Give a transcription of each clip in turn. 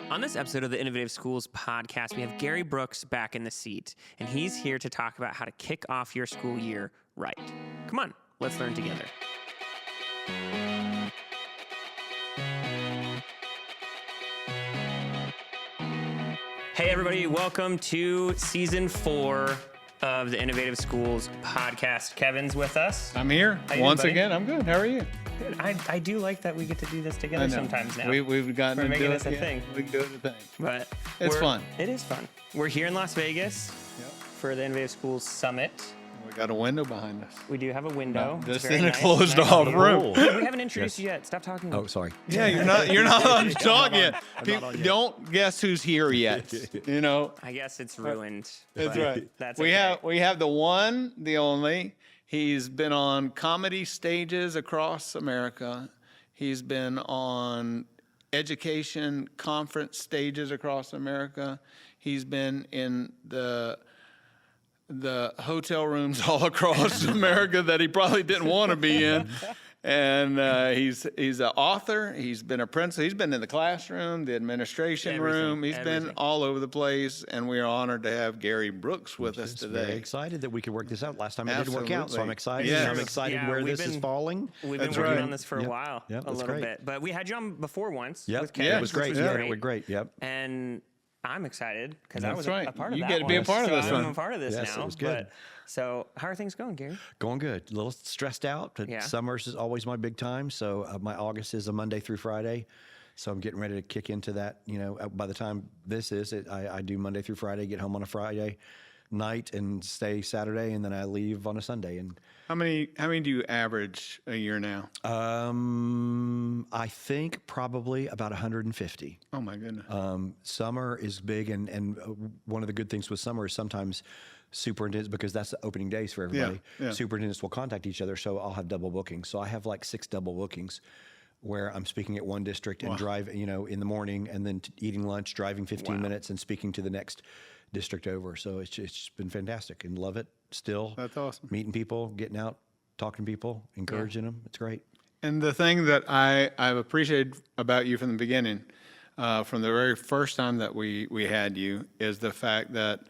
On this episode of the Innovative Schools podcast, we have Gerry Brooks back in the seat, and he's here to talk about how to kick off your school year right. Come on, let's learn together. Hey everybody, welcome to season 4 of the Innovative Schools podcast. Kevin's with us. I'm here once again. I'm good. How are you? Good. I do like that we get to do this together sometimes now. We've gotten to do it. A thing. We can do it a thing. But it's fun. It is fun. We're here in Las Vegas for the Innovative Schools Summit. We got a window behind us. We do have a window. Just in a closed off room. We haven't introduced you yet. Stop talking. Oh, sorry. Yeah, you're not on to talk yet. Don't guess who's here yet. You know. I guess it's ruined. That's right. That's we okay. have the one, the only. He's been on comedy stages across America. He's been on education conference stages across America. He's been in the hotel rooms all across America that he probably didn't want to be in. And he's an author. He's been a principal. He's been in the classroom, the administration room. He's been all over the place. And we are honored to have Gerry Brooks with us today. Very excited that we could work this out. Last time it didn't work out, so I'm excited. Yes. I'm excited where this is falling. We've been working on this for a while, a little bit. But we had you on before once. Yep. With Kevin. Yeah, it was great. It was great. Yep. And I'm excited because I was right. a part of you that. You get to be a part of this one. I'm a part of this yes, now. It was good. So how are things going, Gerry? Going good. A little stressed out. Summers is always my big time. So my August is a Monday through Friday. So I'm getting ready to kick into that. You know, by the time this is, I do Monday through Friday, get home on a Friday night and stay Saturday, and then I leave on a Sunday. And how many do you average a year now? I think probably about 150. Oh my goodness. Summer is big, and one of the good things with summer is sometimes superintendents, because that's the opening days for everybody. Superintendents will contact each other, so I'll have double bookings. So I have like 6 double bookings where I'm speaking at one district and driving, in the morning, and then eating lunch, driving 15 minutes, and speaking to the next district over. So it's been fantastic and love it still. That's awesome. Meeting people, getting out, talking to people, encouraging them. It's great. And the thing that I've appreciated about you from the beginning, from the very first time that we had you, is the fact that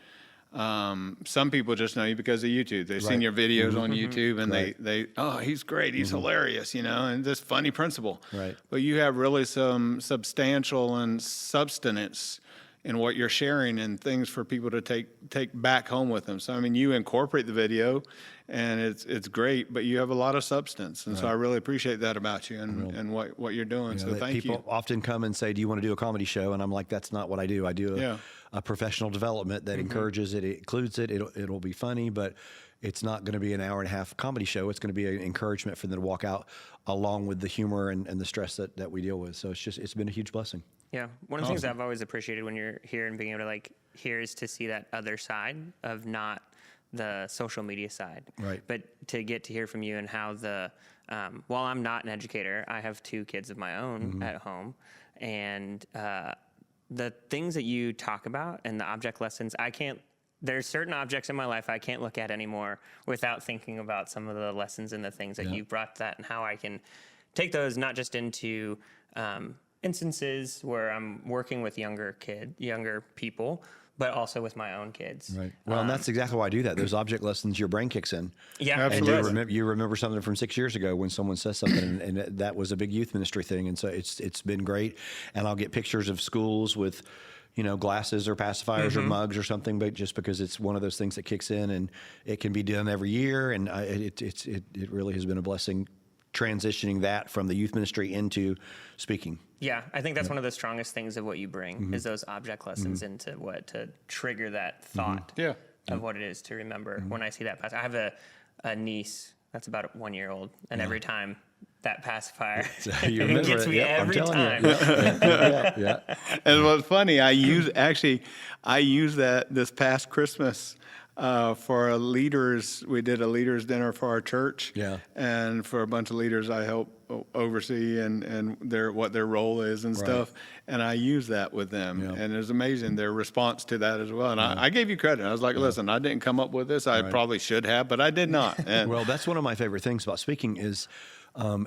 some people just know you because of YouTube. They've seen your videos on YouTube, and they he's great, he's hilarious, and this funny principle. Right. But you have really some substantial and substance in what you're sharing, and things for people to take back home with them. So I mean, you incorporate the video, and it's great, but you have a lot of substance, and so I really appreciate that about you and what you're doing. So thank you. People often come and say, "Do you want to do a comedy show?" And I'm like, "That's not what I do. I do a professional development that encourages it, includes it. It'll be funny, but it's not going to be an hour and a half comedy show. It's going to be an encouragement for them to walk out along with the humor and the stress that we deal with. So it's been a huge blessing." Yeah, one of the things I've always appreciated when you're here and being able to hear is to see that other side of not the social media side. Right. But to get to hear from you and how while I'm not an educator, I have 2 kids of my own at home, and the things that you talk about and the object lessons, there's certain objects in my life I can't look at anymore without thinking about some of the lessons and the things that you brought that, and how I can take those not just into instances where I'm working with younger people, but also with my own kids. Right. Well, and that's exactly why I do that. Those object lessons, your brain kicks in. Yeah, absolutely. And you remember something from 6 years ago when someone says something, and that was a big youth ministry thing. And so it's been great. And I'll get pictures of schools with, glasses or pacifiers or mugs or something, but just because it's one of those things that kicks in, and it can be done every year. And it really has been a blessing transitioning that from the youth ministry into speaking. Yeah, I think that's one of the strongest things of what you bring is those object lessons into to trigger that thought of what it is to remember. When I see that I have a niece that's about 1 year old, and every time that pacifier it gets me every time. And what's funny, I use that this past Christmas. For leaders, we did a leaders dinner for our church. Yeah. And for a bunch of leaders, I help oversee and what their role is and stuff. And I use that with them. Yeah. And it was amazing, their response to that as well. And I gave you credit. I was like, listen, I didn't come up with this. I probably should have, but I did not. And well, that's one of my favorite things about speaking is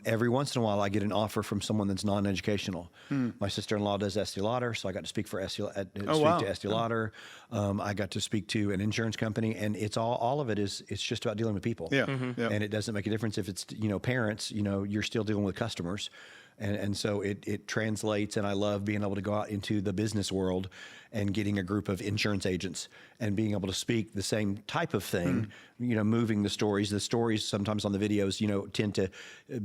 Every once in a while, I get an offer from someone that's non-educational. My sister-in-law does Estee Lauder, so I got to speak for to Estee Lauder. I got to speak to an insurance company, and it's all of it is it's just about dealing with people. Yeah. And it doesn't make a difference if it's parents. You're still dealing with customers. And so it translates, and I love being able to go out into the business world and getting a group of insurance agents and being able to speak the same type of thing, moving the stories. The stories sometimes on the videos, tend to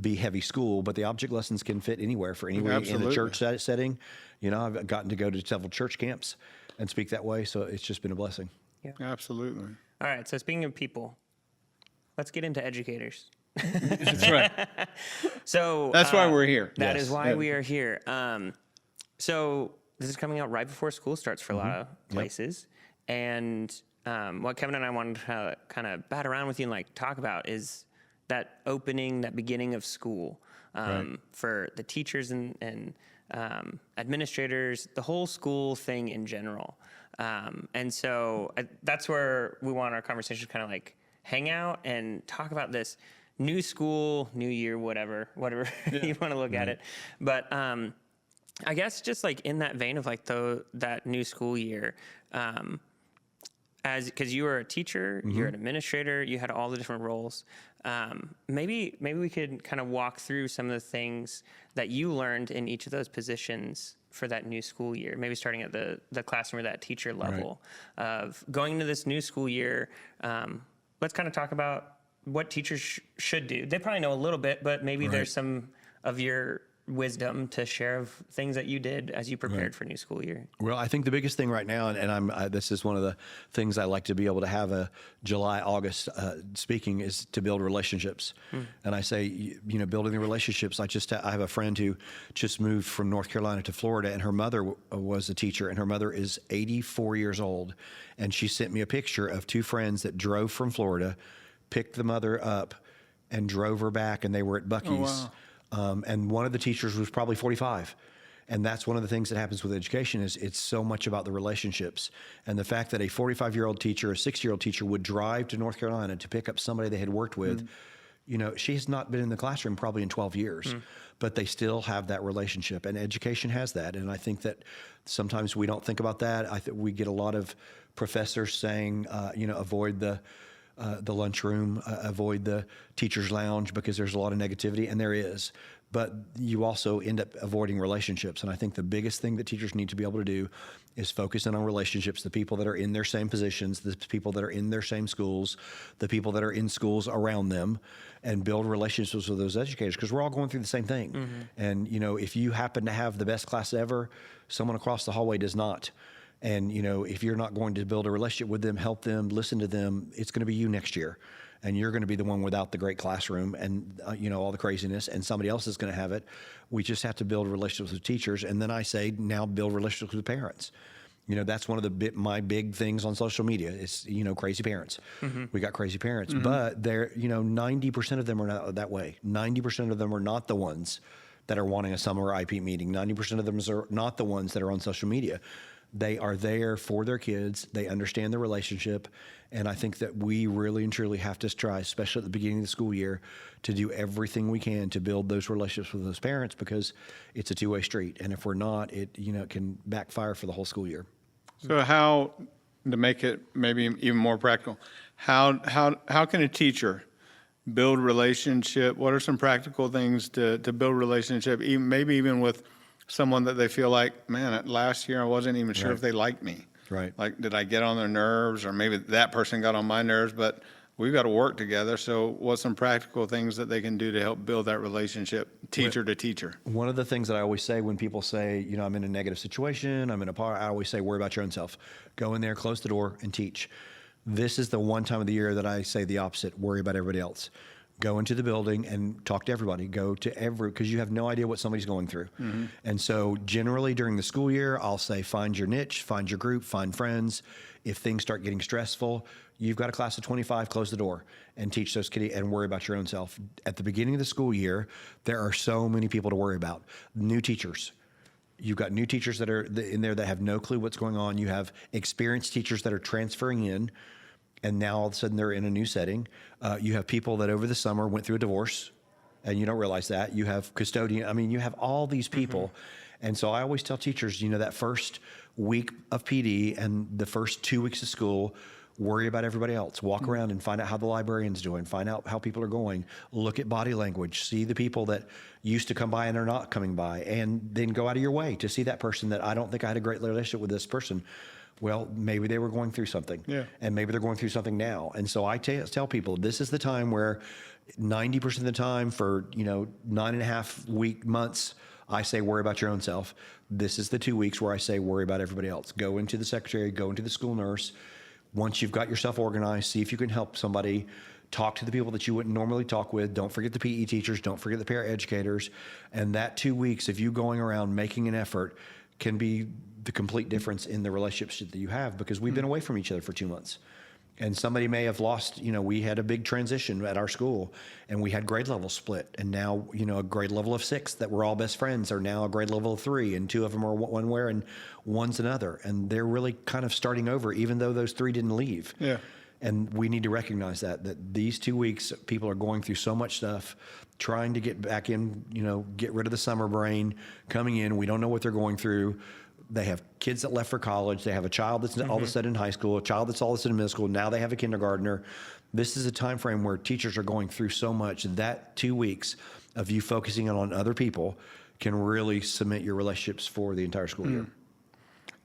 be heavy school, but the object lessons can fit anywhere for anywhere in the church setting. I've gotten to go to several church camps and speak that way, so it's just been a blessing. Yeah. Absolutely. All right, so speaking of people, let's get into educators. That's right. So that's why we're here. That is why we are here. So this is coming out right before school starts for a lot of places. And what Kevin and I wanted to kind of bat around with you and talk about is that beginning of school for the teachers and administrators, the whole school thing in general. And so that's where we want our conversation to kind of hang out and talk about this new school, new year, whatever you want to look at it. But I guess just in that vein of that new school year, because you were a teacher, you're an administrator, you had all the different roles. Maybe we could kind of walk through some of the things that you learned in each of those positions for that new school year, maybe starting at the classroom or that teacher level of going into this new school year. Let's kind of talk about what teachers should do. They probably know a little bit, but maybe there's some of your wisdom to share of things that you did as you prepared for new school year. Well, I think the biggest thing right now, and this is one of the things I like to be able to have a July, August speaking, is to build relationships. And I say, building the relationships. I have a friend who just moved from North Carolina to Florida, and her mother was a teacher, and her mother is 84 years old. And she sent me a picture of two friends that drove from Florida, picked the mother up, and drove her back, and they were at Buc-ee's. Oh, wow. And one of the teachers was probably 45. And that's one of the things that happens with education is it's so much about the relationships. And the fact that a 45-year-old teacher, a 60-year-old teacher would drive to North Carolina to pick up somebody they had worked with, she has not been in the classroom probably in 12 years, but they still have that relationship. And education has that. And I think that sometimes we don't think about that. I think we get a lot of professors saying, avoid the lunchroom, avoid the teacher's lounge because there's a lot of negativity, and there is. But you also end up avoiding relationships. And I think the biggest thing that teachers need to be able to do is focus in on relationships, the people that are in their same positions, the people that are in their same schools, the people that are in schools around them, and build relationships with those educators, because we're all going through the same thing. And, if you happen to have the best class ever, someone across the hallway does not. And, if you're not going to build a relationship with them, help them, listen to them, it's going to be you next year. And you're going to be the one without the great classroom and, all the craziness, and somebody else is going to have it. We just have to build relationships with teachers. And then I say, now build relationships with parents. That's one of my big things on social media is, crazy parents. We got crazy parents, but they're, 90% of them are not that way. 90% of them are not the ones that are wanting a summer IP meeting. 90% of them are not the ones that are on social media. They are there for their kids. They understand the relationship. And I think that we really and truly have to try, especially at the beginning of the school year, to do everything we can to build those relationships with those parents, because it's a two-way street. And if we're not, it can backfire for the whole school year. So how, to make it maybe even more practical, how can a teacher build relationship? What are some practical things to build relationship, maybe even with someone that they feel like, man, last year I wasn't even sure if they liked me. Right. Like, did I get on their nerves, or maybe that person got on my nerves, but we've got to work together. So what's some practical things that they can do to help build that relationship, teacher to teacher? One of the things that I always say when people say, I'm in a negative situation, I always say, worry about your own self. Go in there, close the door, and teach. This is the one time of the year that I say the opposite, worry about everybody else. Go into the building and talk to everybody. Because you have no idea what somebody's going through. And so generally during the school year, I'll say, find your niche, find your group, find friends. If things start getting stressful, you've got a class of 25, close the door and teach those kids and worry about your own self. At the beginning of the school year, there are so many people to worry about. New teachers. You've got new teachers that are in there that have no clue what's going on. You have experienced teachers that are transferring in, and now all of a sudden they're in a new setting. You have people that over the summer went through a divorce and you don't realize that. You have custodian. I mean, you have all these people. And so I always tell teachers, that first week of PD and the first 2 weeks of school, worry about everybody else. Walk around and find out how the librarian's doing. Find out how people are going. Look at body language. See the people that used to come by and are not coming by. And then go out of your way to see that person that I don't think I had a great relationship with this person. Well, maybe they were going through something. Yeah. And maybe they're going through something now. And so I tell people, this is the time where 90% of the time for, 9.5 months, I say, worry about your own self. This is the 2 weeks where I say, worry about everybody else. Go into the secretary, go into the school nurse. Once you've got yourself organized, see if you can help somebody. Talk to the people that you wouldn't normally talk with. Don't forget the PE teachers. Don't forget the paraeducators. And that 2 weeks of you going around making an effort can be the complete difference in the relationships that you have, because we've been away from each other for 2 months. And somebody may have lost, we had a big transition at our school, and we had grade levels split. And now, a grade level of 6 that were all best friends are now a grade level of 3, and 2 of them are one way and one's another. And they're really kind of starting over, even though those 3 didn't leave. Yeah. And we need to recognize that these 2 weeks, people are going through so much stuff, trying to get back in, get rid of the summer brain, coming in. We don't know what they're going through. They have kids that left for college. They have a child that's all of a sudden in high school, a child that's all of a sudden in middle school. Now they have a kindergartner. This is a time frame where teachers are going through so much. That 2 weeks of you focusing on other people can really cement your relationships for the entire school year.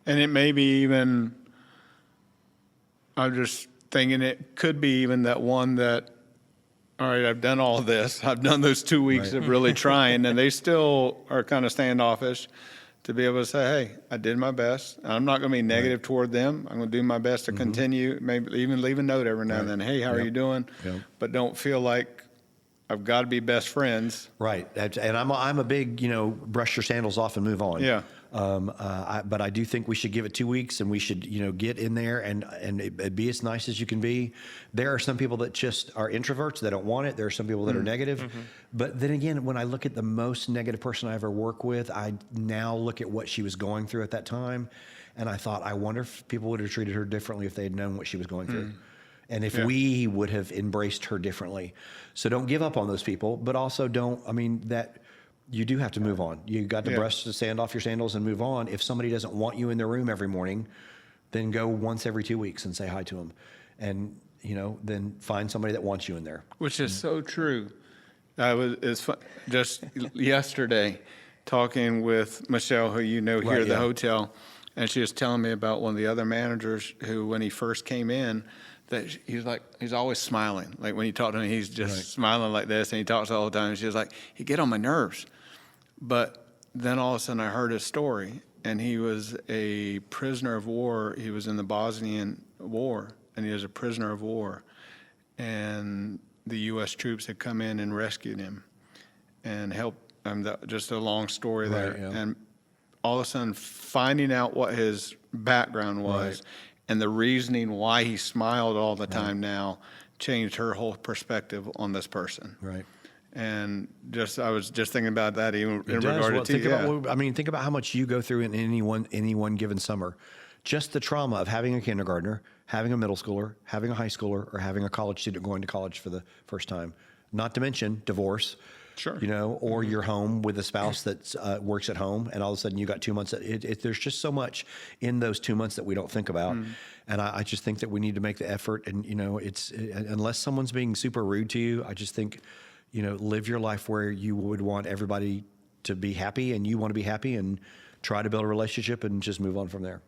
And it may be even, I'm just thinking it could be even that one that, all right, I've done all this. I've done those 2 weeks of really trying, and they still are kind of standoffish. To be able to say, hey, I did my best. I'm not going to be negative toward them. I'm going to do my best to continue, maybe even leave a note every now and then. Hey, how are you doing? But don't feel like I've got to be best friends. Right. And I'm a big, brush your sandals off and move on. Yeah. But I do think we should give it 2 weeks, and we should, get in there and be as nice as you can be. There are some people that just are introverts. They don't want it. There are some people that are negative. But then again, when I look at the most negative person I ever worked with, I now look at what she was going through at that time. And I thought, I wonder if people would have treated her differently if they had known what she was going through. And if we would have embraced her differently. So don't give up on those people, but also you do have to move on. You got to brush the sand off your sandals and move on. If somebody doesn't want you in their room every morning, then go once every 2 weeks and say hi to them. And, then find somebody that wants you in there. Which is so true. Just yesterday talking with Michelle, who here at the hotel, and she was telling me about one of the other managers who, when he first came in, that he's always smiling. Like when you talk to him, he's just smiling like this, and he talks all the time. And she was like, he get on my nerves. But then all of a sudden I heard his story, and he was a prisoner of war. He was in the Bosnian War, and he was a prisoner of war. And the U.S. troops had come in and rescued him and helped him. Just a long story there. Yeah. And all of a sudden finding out what his background was and the reasoning why he smiled all the time now changed her whole perspective on this person. Right. And I was just thinking about that even in regard to think about how much you go through in any one given summer. Just the trauma of having a kindergartner, having a middle schooler, having a high schooler, or having a college student going to college for the first time. Not to mention divorce. Sure. Or you're home with a spouse that works at home, and all of a sudden you got 2 months. There's just so much in those 2 months that we don't think about. And I just think that we need to make the effort. And, unless someone's being super rude to you, I just think, live your life where you would want everybody to be happy, and you want to be happy, and try to build a relationship and just move on from there.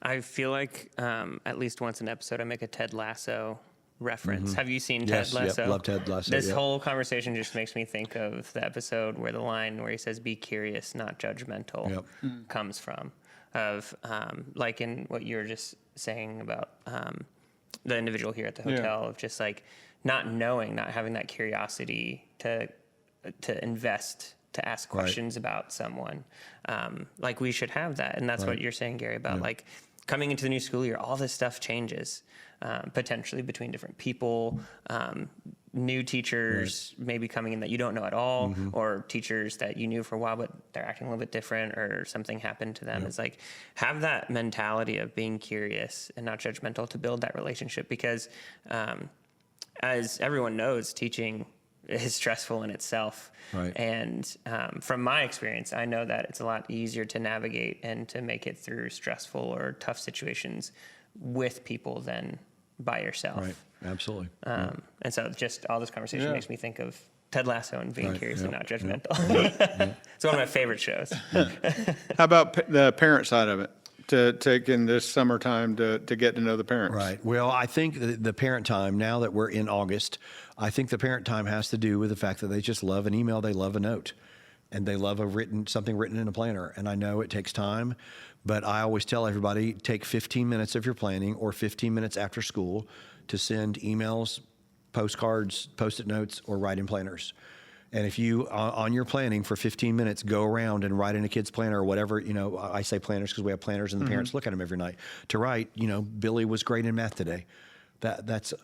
I feel like at least once an episode I make a Ted Lasso reference. Have you seen Ted Lasso? Yes, love Ted Lasso. This whole conversation just makes me think of the episode where the line where he says, "Be curious, not judgmental," comes from. Of like in what you were just saying about the individual here at the hotel, of just like not knowing, not having that curiosity to invest, to ask questions about someone. Like we should have that, and that's what you're saying, Gerry, about like coming into the new school year, all this stuff changes. Potentially between different people, new teachers maybe coming in that you don't know at all, or teachers that you knew for a while but they're acting a little bit different, or something happened to them. It's like, have that mentality of being curious and not judgmental to build that relationship, because as everyone knows, teaching is stressful in itself. Right. And from my experience, I know that it's a lot easier to navigate and to make it through stressful or tough situations with people than by yourself. Right. Absolutely. And so just all this conversation makes me think of Ted Lasso and being curious and not judgmental. It's one of my favorite shows. How about the parent side of it? To take in this summertime to get to know the parents. Right. Well, I think the parent time, now that we're in August, I think the parent time has to do with the fact that they just love an email, they love a note, and they love something written in a planner. And I know it takes time, but I always tell everybody, take 15 minutes of your planning or 15 minutes after school to send emails, postcards, Post-it notes, or write in planners. And if you, on your planning for 15 minutes, go around and write in a kid's planner or whatever, I say planners because we have planners and the parents look at them every night, to write, Billy was great in math today. That's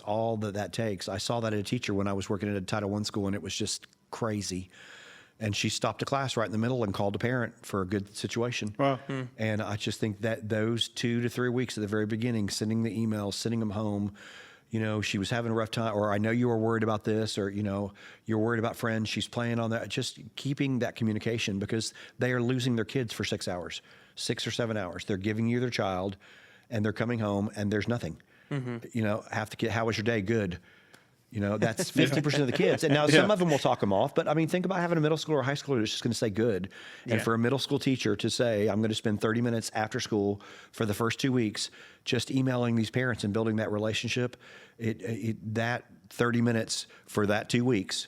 all that takes. I saw that at a teacher when I was working at a Title I school, and it was just crazy. And she stopped a class right in the middle and called a parent for a good situation. Wow. And I just think that those 2 to 3 weeks at the very beginning, sending the emails, sending them home, she was having a rough time, or I know you were worried about this, or, you're worried about friends, she's playing on that. Just keeping that communication, because they are losing their kids for 6 hours, 6 or 7 hours. They're giving you their child, and they're coming home, and there's nothing. Half the kid, how was your day? Good. That's 50% of the kids. And now some of them will talk them off, but I mean, think about having a middle schooler or high schooler that's just going to say good. And for a middle school teacher to say, I'm going to spend 30 minutes after school for the first 2 weeks, just emailing these parents and building that relationship, that 30 minutes for that 2 weeks,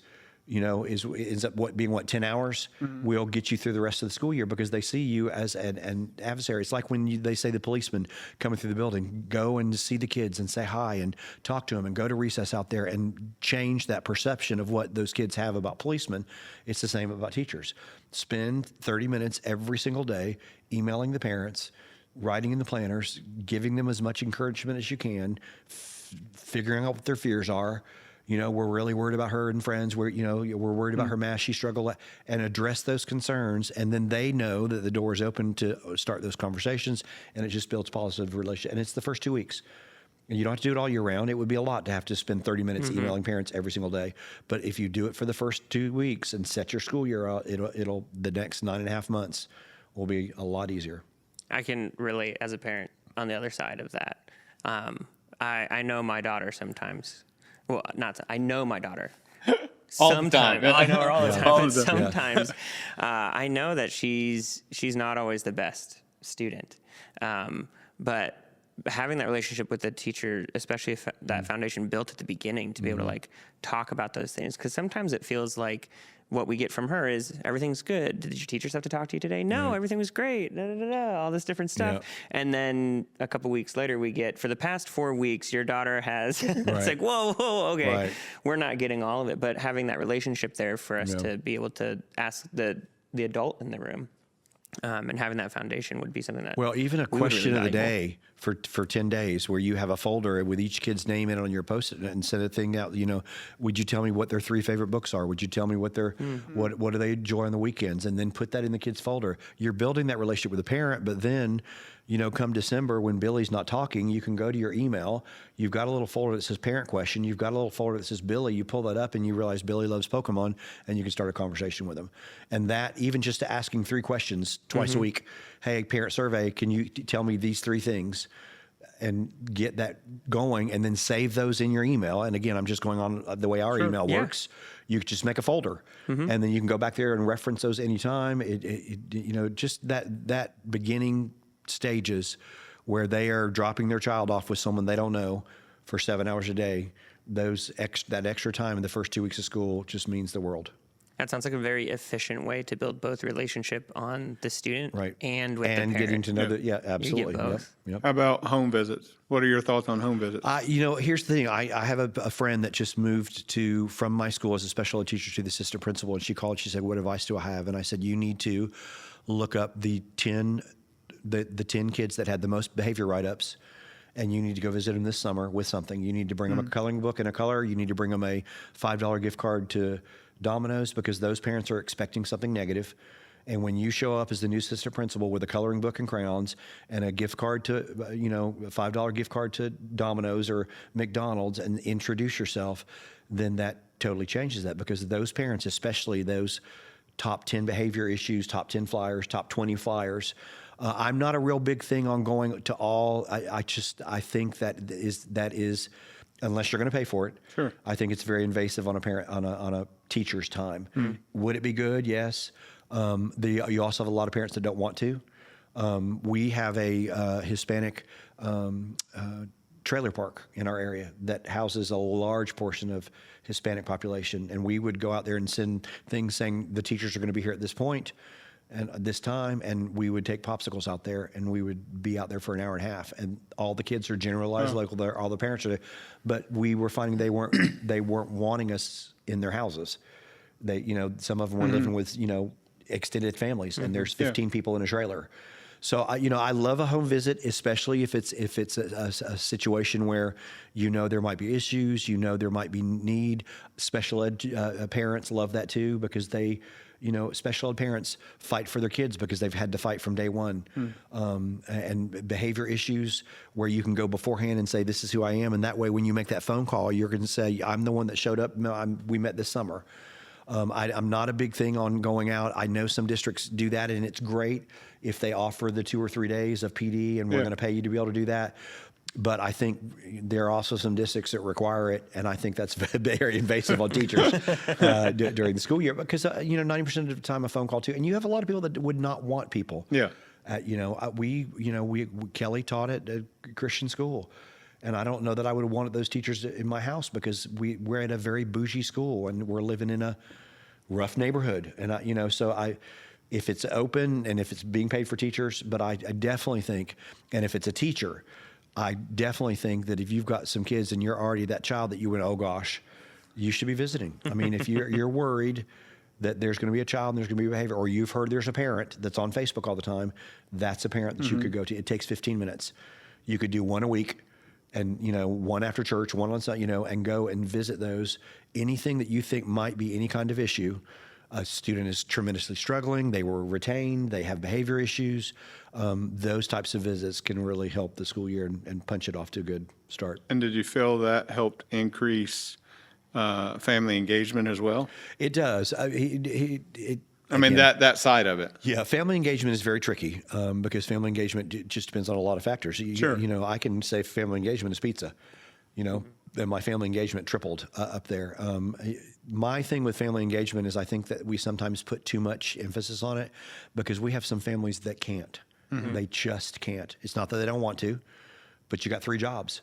ends up being 10 hours, will get you through the rest of the school year, because they see you as an adversary. It's like when they say the policeman coming through the building, go and see the kids and say hi and talk to them and go to recess out there and change that perception of what those kids have about policemen. It's the same about teachers. Spend 30 minutes every single day emailing the parents, writing in the planners, giving them as much encouragement as you can, figuring out what their fears are. We're really worried about her and friends. We're worried about her math. She struggled, and address those concerns. And then they know that the door is open to start those conversations, and it just builds positive relationship. And it's the first 2 weeks. And you don't have to do it all year round. It would be a lot to have to spend 30 minutes emailing parents every single day. But if you do it for the first 2 weeks and set your school year out, it'll the next 9.5 months will be a lot easier. I can relate as a parent on the other side of that. I know my daughter sometimes. Well, I know my daughter. Sometimes I know her all the time. But sometimes I know that she's not always the best student. But having that relationship with the teacher, especially if that foundation built at the beginning, to be able to talk about those things, because sometimes it feels like what we get from her is everything's good. Did your teachers have to talk to you today? No, everything was great. All this different stuff. Yeah. And then a couple weeks later, we get, for the past 4 weeks, your daughter has, it's like, whoa, okay. Right. We're not getting all of it, but having that relationship there for us to be able to ask the adult in the room. And having that foundation would be something that even a question really of the day for 10 days, where you have a folder with each kid's name in it on your Post-it and send a thing out. Would you tell me what their 3 favorite books are? Would you tell me what their what do they enjoy on the weekends? And then put that in the kid's folder. You're building that relationship with the parent, but then come December when Billy's not talking, you can go to your email. You've got a little folder that says parent question. You've got a little folder that says Billy. You pull that up and you realize Billy loves Pokemon, and you can start a conversation with him. And that, even just to asking 3 questions twice a week. Hey, parent survey, can you tell me these 3 things? And get that going, and then save those in your email. And again, I'm just going on the way our email works. You just make a folder, and then you can go back there and reference those anytime. Just that beginning stages where they are dropping their child off with someone they don't know for 7 hours a day, that extra time in the first 2 weeks of school just means the world. That sounds like a very efficient way to build both relationship on the student and with the parent. And getting to know absolutely. You get both. Yep. How about home visits? What are your thoughts on home visits? Here's the thing. I have a friend that just moved from my school as a special ed teacher to the assistant principal, and she called. She said, "What advice do I have?" And I said, "You need to look up the 10 kids that had the most behavior write-ups, and you need to go visit them this summer with something. You need to bring them a coloring book and a color. You need to bring them a $5 gift card to Domino's, because those parents are expecting something negative, And when you show up as the new assistant principal with a coloring book and crayons and a gift card to, a $5 gift card to Domino's or McDonald's, and introduce yourself, then that totally changes that, because those parents, especially those top 10 behavior issues, top 10 flyers, top 20 flyers. I'm not a real big thing on going to all. I think that is, unless you're going to pay for it. Sure. I think it's very invasive on a teacher's time. Mm-hmm. Would it be good? Yes. You also have a lot of parents that don't want to. We have a Hispanic trailer park in our area that houses a large portion of Hispanic population, and we would go out there and send things saying the teachers are going to be here at this point and this time, and we would take popsicles out there, and we would be out there for an hour and a half, and all the kids are generalized local there, all the parents are there, but we were finding they weren't wanting us in their houses. They, some of them were living with, extended families, and there's 15 people in a trailer. So I love a home visit, especially if it's a situation where there might be issues, there might be need. Special ed parents love that too, because they, special ed parents fight for their kids because they've had to fight from day one. And behavior issues where you can go beforehand and say, this is who I am, and that way when you make that phone call, you're going to say, I'm the one that showed up. No, we met this summer. I'm not a big thing on going out. I know some districts do that, and it's great if they offer the 2 or 3 days of PD, and we're going to pay you to be able to do that. But I think there are also some districts that require it, and I think that's very invasive on teachers during the school year, because 90% of the time a phone call too, and you have a lot of people that would not want people. Yeah. Kelly taught at a Christian school. And I don't know that I would have wanted those teachers in my house, because we're at a very bougie school and we're living in a rough neighborhood. And if it's open and if it's being paid for teachers, but I definitely think, and if it's a teacher, I definitely think that if you've got some kids and you're already that child that you went, oh gosh, you should be visiting. I mean, if you're worried that there's going to be a child and there's going to be behavior, or you've heard there's a parent that's on Facebook all the time, that's a parent that you could go to. It takes 15 minutes. You could do one a week. And, one after church, one on Sunday, and go and visit those. Anything that you think might be any kind of issue. A student is tremendously struggling. They were retained. They have behavior issues. Those types of visits can really help the school year and punch it off to a good start. And did you feel that helped increase family engagement as well? It does. That side of it. Yeah, family engagement is very tricky because family engagement just depends on a lot of factors. Sure. I can say family engagement is pizza, and my family engagement tripled up there. My thing with family engagement is I think that we sometimes put too much emphasis on it because we have some families that can't. They just can't. It's not that they don't want to, but you got 3 jobs.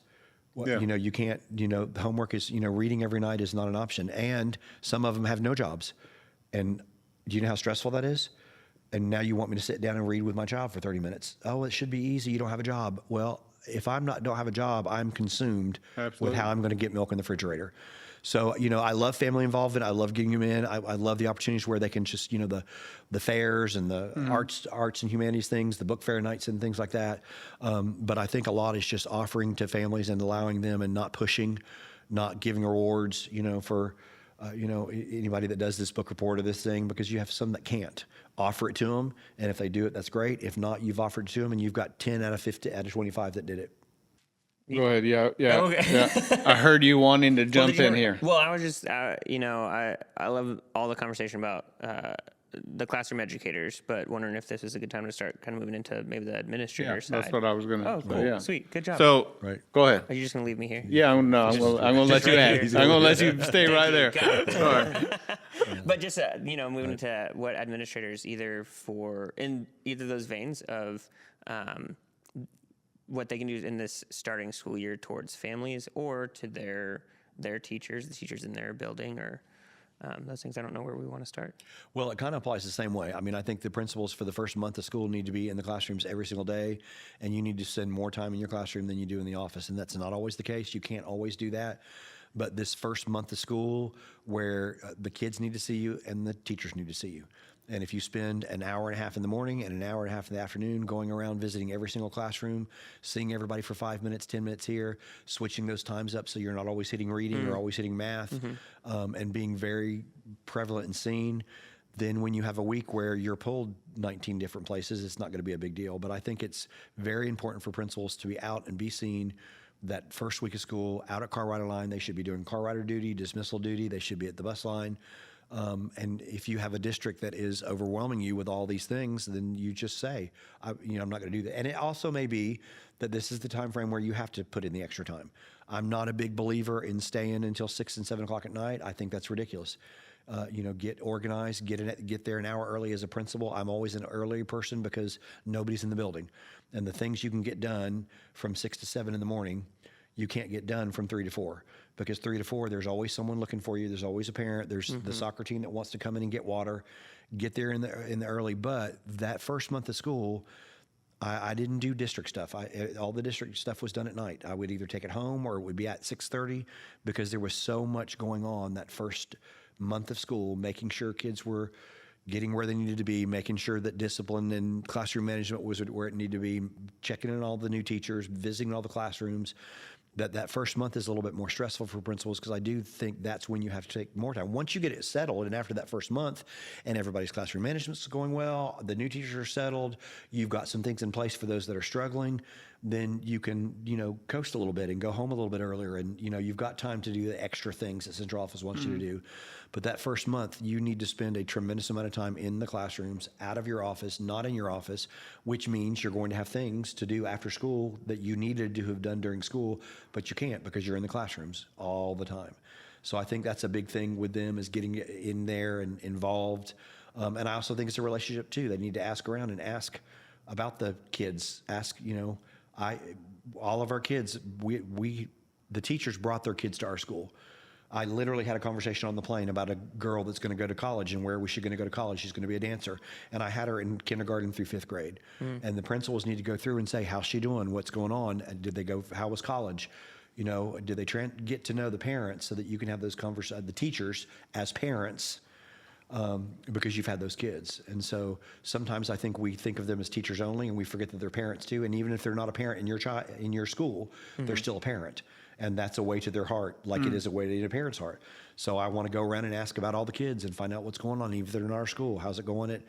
You can't, the homework is, reading every night is not an option. And some of them have no jobs. And do you know how stressful that is? And now you want me to sit down and read with my child for 30 minutes. Oh, it should be easy. You don't have a job. Well, if don't have a job, I'm consumed with how I'm going to get milk in the refrigerator. So, I love family involvement. I love getting them in. I love the opportunities where they can just, the fairs and the arts and humanities things, the book fair nights and things like that. But I think a lot is just offering to families and allowing them and not pushing, not giving rewards, for anybody that does this book report or this thing, because you have some that can't. Offer it to them, and if they do it, that's great. If not, you've offered it to them, and you've got 10 out of 25 that did it. Go ahead. Yeah. Okay. I heard you wanting to jump in here. Well, I was just, I love all the conversation about the classroom educators, but wondering if this is a good time to start kind of moving into maybe the administrator side. That's what I was going to. Oh, cool. Yeah. Sweet. Good job. So, go ahead. Are you just going to leave me here? Yeah, no, I'm going to let you add. I'm going to let you stay right there. Sorry. But just, moving into what administrators, in either of those veins of what they can do in this starting school year towards families or to their teachers, the teachers in their building, or those things. I don't know where we want to start. Well, it kind of applies the same way. I mean, I think the principals for the first month of school need to be in the classrooms every single day, and you need to spend more time in your classroom than you do in the office. And that's not always the case. You can't always do that. But this first month of school where the kids need to see you and the teachers need to see you. And if you spend an hour and a half in the morning and an hour and a half in the afternoon going around visiting every single classroom, seeing everybody for 5 minutes, 10 minutes here, switching those times up so you're not always hitting reading or always hitting math, and being very prevalent and seen, then when you have a week where you're pulled 19 different places, it's not going to be a big deal. But I think it's very important for principals to be out and be seen that first week of school, out at car rider line. They should be doing car rider duty, dismissal duty. They should be at the bus line. And if you have a district that is overwhelming you with all these things, then you just say, I'm not going to do that. And it also may be that this is the time frame where you have to put in the extra time. I'm not a big believer in staying until 6 and 7 o'clock at night. I think that's ridiculous. Get organized, get there an hour early as a principal. I'm always an early person because nobody's in the building. And the things you can get done from 6 to 7 in the morning, you can't get done from 3 to 4, because 3 to 4, there's always someone looking for you. There's always a parent. There's the soccer team that wants to come in and get water. Get there in the early. But that first month of school, I didn't do district stuff. All the district stuff was done at night. I would either take it home or it would be at 6:30, because there was so much going on that first month of school, making sure kids were getting where they needed to be, making sure that discipline and classroom management was where it needed to be, checking in all the new teachers, visiting all the classrooms. That first month is a little bit more stressful for principals, because I do think that's when you have to take more time. Once you get it settled, and after that first month, and everybody's classroom management is going well, the new teachers are settled, you've got some things in place for those that are struggling, then you can, coast a little bit and go home a little bit earlier, and, you've got time to do the extra things that central office wants you to do. But that first month, you need to spend a tremendous amount of time in the classrooms, out of your office, not in your office, which means you're going to have things to do after school that you needed to have done during school, but you can't because you're in the classrooms all the time. So I think that's a big thing with them, is getting in there and involved. And I also think it's a relationship too. They need to ask around and ask about the kids. Ask, all of our kids, the teachers brought their kids to our school. I literally had a conversation on the plane about a girl that's going to go to college, and where was she going to go to college? She's going to be a dancer. And I had her in kindergarten through 5th grade. And the principals need to go through and say, how's she doing? What's going on? And did they go, how was college? Did they get to know the parents, so that you can have those conversations, the teachers as parents, because you've had those kids. And so sometimes I think we think of them as teachers only, and we forget that they're parents too. And even if they're not a parent in your school, they're still a parent. And that's a way to their heart, like it is a way to a parent's heart. So I want to go around and ask about all the kids and find out what's going on, even if they're in our school. How's it going at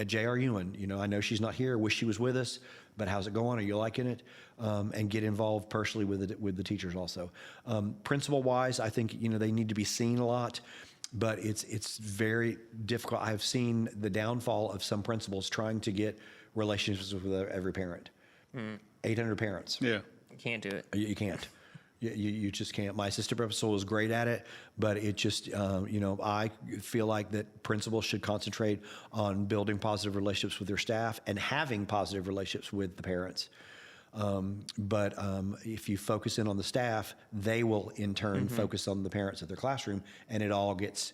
J.R. Ewan? I know she's not here. Wish she was with us, but how's it going? Are you liking it? And get involved personally with the teachers also. Principal-wise, I think, they need to be seen a lot, but it's very difficult. I've seen the downfall of some principals trying to get relationships with every parent. 800 parents. Yeah. You can't do it. You can't. You just can't. My assistant principal is great at it, but it just, I feel like that principals should concentrate on building positive relationships with their staff and having positive relationships with the parents. But if you focus in on the staff, they will in turn focus on the parents at their classroom, and it all gets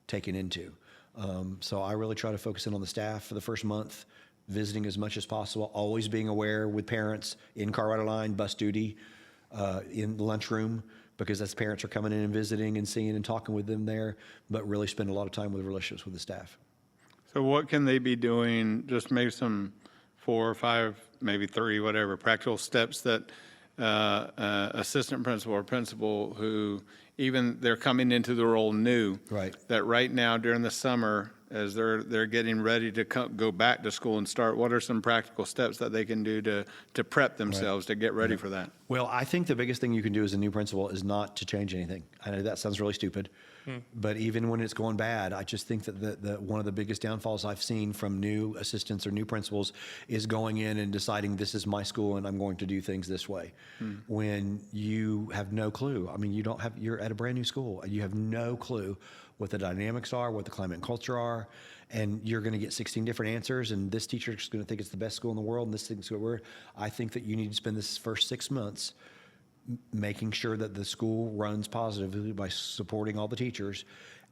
taken into. So I really try to focus in on the staff for the first month, visiting as much as possible, always being aware with parents in car rider line, bus duty, in the lunchroom, because as parents are coming in and visiting and seeing and talking with them there, but really spend a lot of time with relationships with the staff. So what can they be doing, just maybe some 4 or 5, maybe 3, whatever, practical steps that assistant principal or principal who even they're coming into the role new, right? That right now during the summer, as they're getting ready to go back to school and start, what are some practical steps that they can do to prep themselves to get ready for that? Well, I think the biggest thing you can do as a new principal is not to change anything. I know that sounds really stupid, but even when it's going bad, I just think that the one of the biggest downfalls I've seen from new assistants or new principals is going in and deciding this is my school and I'm going to do things this way. When you have no clue. I mean, you're at a brand new school and you have no clue what the dynamics are, what the climate and culture are, and you're going to get 16 different answers, and this teacher is going to think it's the best school in the world, and this thing's going to work. I think that you need to spend this first 6 months making sure that the school runs positively by supporting all the teachers,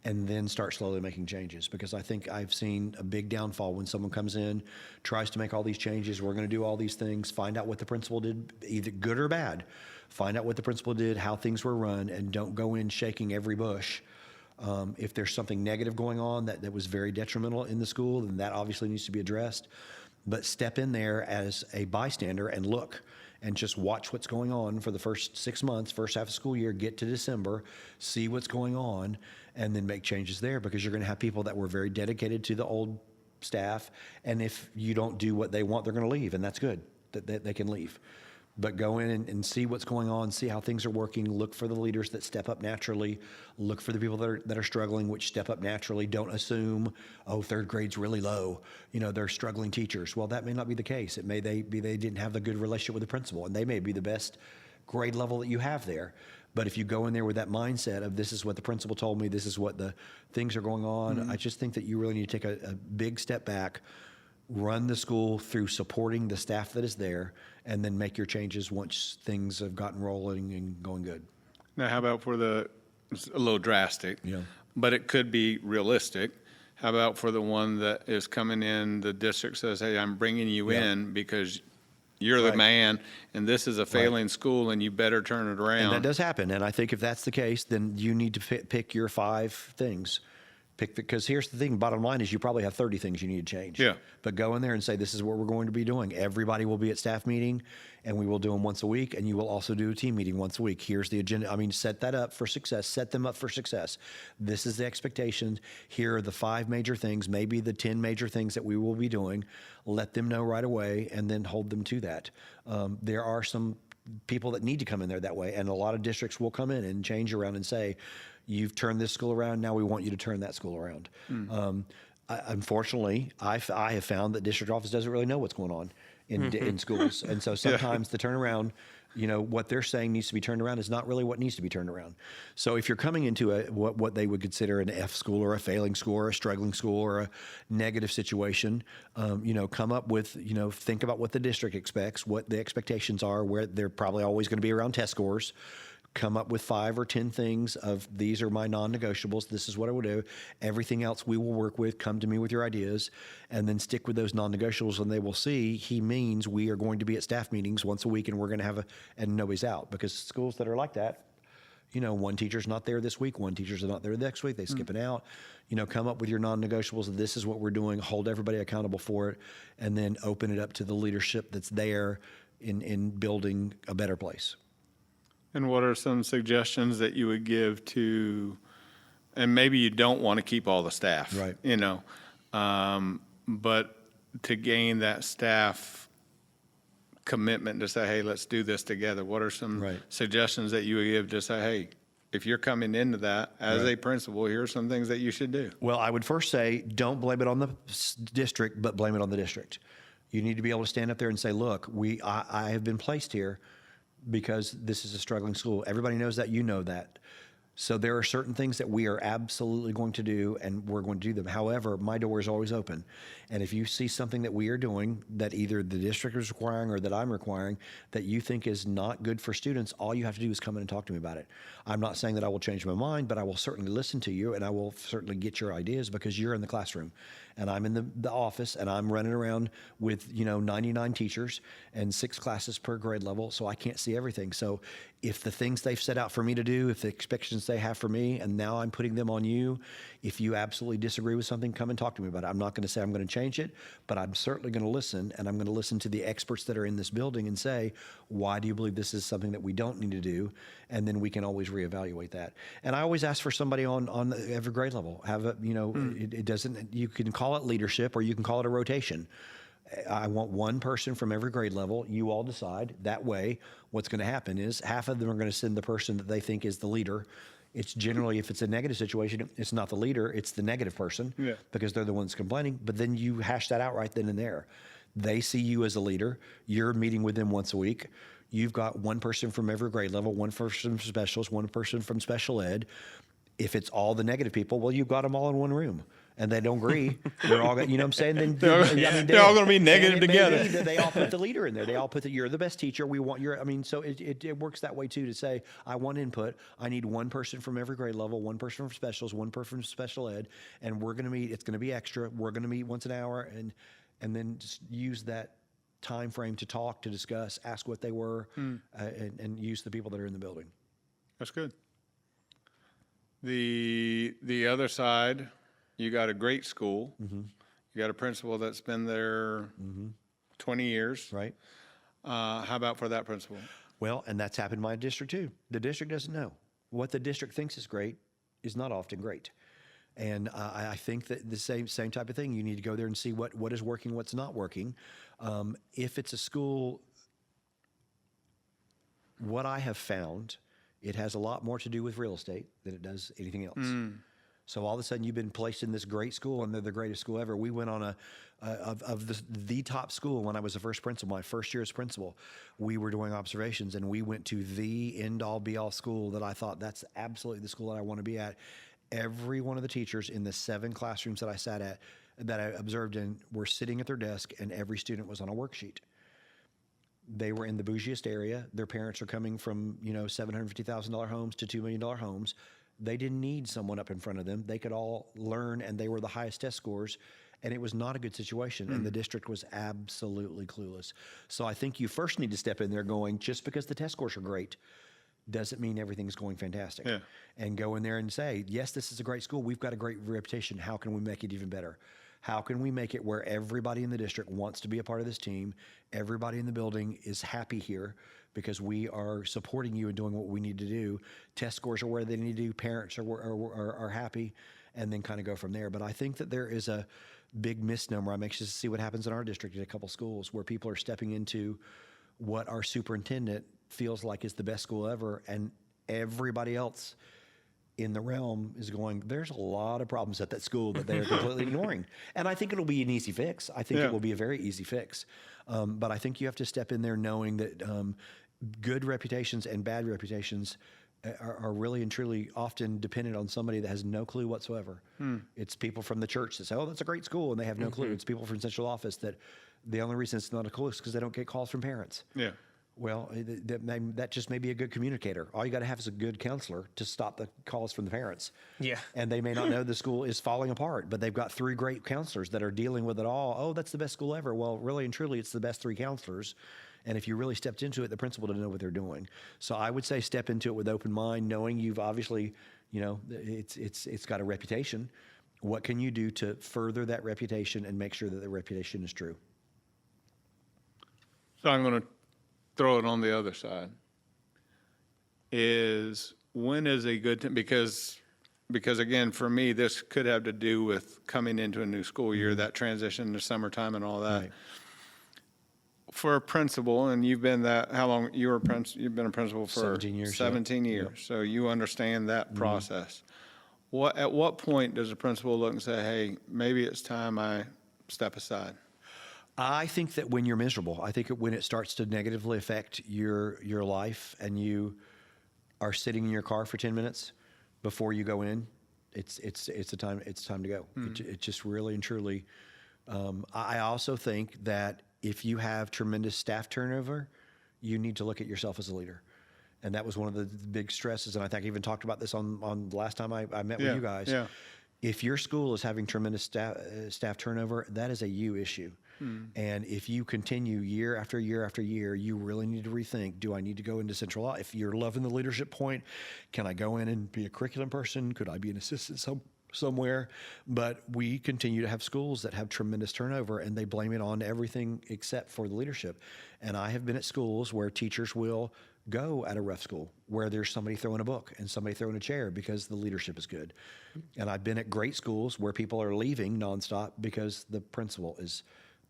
and then start slowly making changes. Because I think I've seen a big downfall when someone comes in, tries to make all these changes, we're going to do all these things, find out what the principal did, either good or bad, find out what the principal did, how things were run, and don't go in shaking every bush. If there's something negative going on that was very detrimental in the school, then that obviously needs to be addressed. But step in there as a bystander and look and just watch what's going on for the first 6 months, first half of school year, get to December, see what's going on, and then make changes there, because you're going to have people that were very dedicated to the old staff, and if you don't do what they want, they're going to leave, and that's good that they can leave. But go in and see what's going on, see how things are working, look for the leaders that step up naturally, look for the people that are struggling, which step up naturally. Don't assume, oh, third grade's really low, they're struggling teachers. Well, that may not be the case. It may they didn't have the good relationship with the principal, and they may be the best grade level that you have there. But if you go in there with that mindset of, this is what the principal told me, this is what the things are going on, I just think that you really need to take a big step back, run the school through supporting the staff that is there, and then make your changes once things have gotten rolling and going good. Now, how about it's a little drastic, but it could be realistic. How about for the one that is coming in, the district says, hey, I'm bringing you in because you're the man, and this is a failing school, and you better turn it around. And that does happen. And I think if that's the case, then you need to pick your 5 things. Because here's the thing, bottom line is you probably have 30 things you need to change. Yeah. But go in there and say, this is what we're going to be doing. Everybody will be at staff meeting, and we will do them once a week, and you will also do a team meeting once a week. Here's the agenda. Set that up for success. Set them up for success. This is the expectation. Here are the 5 major things, maybe the 10 major things that we will be doing. Let them know right away, and then hold them to that. There are some people that need to come in there that way, and a lot of districts will come in and change around and say, you've turned this school around, now we want you to turn that school around. Unfortunately, I have found that district office doesn't really know what's going on in schools. And so sometimes the turnaround, what they're saying needs to be turned around is not really what needs to be turned around. So if you're coming into what they would consider an F school or a failing school or a struggling school or a negative situation, come up with, think about what the district expects, what the expectations are, where they're probably always going to be around test scores. Come up with 5 or 10 things of, these are my non-negotiables. This is what I will do. Everything else we will work with. Come to me with your ideas, and then stick with those non-negotiables, and they will see he means we are going to be at staff meetings once a week, and we're going to have and nobody's out, because schools that are like that, one teacher's not there this week, one teacher's not there next week, they skip it out. Come up with your non-negotiables. This is what we're doing. Hold everybody accountable for it, and then open it up to the leadership that's there in building a better place. And what are some suggestions that you would give to, and maybe you don't want to keep all the staff, right? But to gain that staff commitment to say, hey, let's do this together. What are some suggestions that you would give to say, hey, if you're coming into that as a principal, here are some things that you should do? Well, I would first say, don't blame it on the district, but blame it on the district. You need to be able to stand up there and say, look, I have been placed here because this is a struggling school. Everybody knows that, that. So there are certain things that we are absolutely going to do, and we're going to do them. However, my door is always open. And if you see something that we are doing that either the district is requiring or that I'm requiring that you think is not good for students, all you have to do is come in and talk to me about it. I'm not saying that I will change my mind, but I will certainly listen to you, and I will certainly get your ideas, because you're in the classroom and I'm in the office, and I'm running around with 99 teachers and 6 classes per grade level, so I can't see everything. So if the things they've set out for me to do, if the expectations they have for me, and now I'm putting them on you, if you absolutely disagree with something, come and talk to me about it. I'm not going to say I'm going to change it, but I'm certainly going to listen, and I'm going to listen to the experts that are in this building and say, why do you believe this is something that we don't need to do? And then we can always reevaluate that. And I always ask for somebody on every grade level. Have a, it doesn't, you can call it leadership or you can call it a rotation. I want one person from every grade level. You all decide. That way, what's going to happen is half of them are going to send the person that they think is the leader. It's generally, if it's a negative situation, it's not the leader, it's the negative person, because they're the ones complaining. But then you hash that out right then and there. They see you as a leader. You're meeting with them once a week. You've got one person from every grade level, one person from specials, one person from special ed. If it's all the negative people, well, you've got them all in one room. And they don't agree. They're all, you know what I'm saying? Then they're all going to be negative together. They all put the leader in there. They all put you're the best teacher. We want your. So it works that way too. To say, I want input. I need one person from every grade level, one person from specials, one person from special ed, and we're going to meet. It's going to be extra. We're going to meet once an hour, and then just use that time frame to talk, to discuss, ask what they were, and use the people that are in the building. That's good. The other side. You got a great school. Mm-hmm. You got a principal that's been there 20 years. Right. How about for that principal? Well, and that's happened in my district too. The district doesn't know. What the district thinks is great is not often great. And I think that the same type of thing, you need to go there and see what is working, what's not working. If it's a school, what I have found, it has a lot more to do with real estate than it does anything else. So all of a sudden you've been placed in this great school and they're the greatest school ever. We went on the top school when I was the first principal, my first year as principal. We were doing observations and we went to the end all be all school that I thought that's absolutely the school that I want to be at. Every one of the teachers in the 7 classrooms that I sat at, that I observed in, were sitting at their desk and every student was on a worksheet. They were in the bougiest area. Their parents are coming from, $750,000 homes to $2 million homes. They didn't need someone up in front of them. They could all learn, and they were the highest test scores, and it was not a good situation, and the district was absolutely clueless. So I think you first need to step in there going, just because the test scores are great doesn't mean everything's going fantastic. Yeah. And go in there and say, yes, this is a great school. We've got a great reputation. How can we make it even better? How can we make it where everybody in the district wants to be a part of this team? Everybody in the building is happy here because we are supporting you and doing what we need to do. Test scores are where they need to do. Parents are happy, and then kind of go from there. But I think that there is a big misnomer. I'm anxious to see what happens in our district at a couple schools where people are stepping into what our superintendent feels like is the best school ever, and everybody else in the realm is going, there's a lot of problems at that school that they are completely ignoring. And I think it'll be an easy fix. I think it will be a very easy fix. But I think you have to step in there knowing that good reputations and bad reputations are really and truly often dependent on somebody that has no clue whatsoever. It's people from the church that say, oh, that's a great school, and they have no clue. It's people from central office that the only reason it's not a clue is because they don't get calls from parents. Yeah. Well, that just may be a good communicator. All you got to have is a good counselor to stop the calls from the parents. Yeah. And they may not know the school is falling apart, but they've got 3 great counselors that are dealing with it all. Oh, that's the best school ever. Well, really and truly, it's the best 3 counselors. And if you really stepped into it, the principal didn't know what they're doing. So I would say step into it with open mind, knowing you've obviously, it's got a reputation. What can you do to further that reputation and make sure that the reputation is true? So I'm going to throw it on the other side. When is a good time? Because again, for me, this could have to do with coming into a new school year, that transition to summertime and all that. Right. For a principal, and you've been how long? You've been a principal for 17 years. 17 years. Yep. So you understand that process. At what point does a principal look and say, hey, maybe it's time I step aside? I think that when you're miserable, I think when it starts to negatively affect your life and you are sitting in your car for 10 minutes before you go in, it's time to go. It just really and truly. I also think that if you have tremendous staff turnover, you need to look at yourself as a leader. And that was one of the big stresses. And I think I even talked about this on the last time I met with you guys. Yeah. If your school is having tremendous staff turnover, that is a you issue. And if you continue year after year after year, you really need to rethink, do I need to go into central law? If you're loving the leadership point, can I go in and be a curriculum person? Could I be an assistant somewhere? But we continue to have schools that have tremendous turnover, and they blame it on everything except for the leadership. And I have been at schools where teachers will go at a rough school where there's somebody throwing a book and somebody throwing a chair because the leadership is good. And I've been at great schools where people are leaving nonstop because the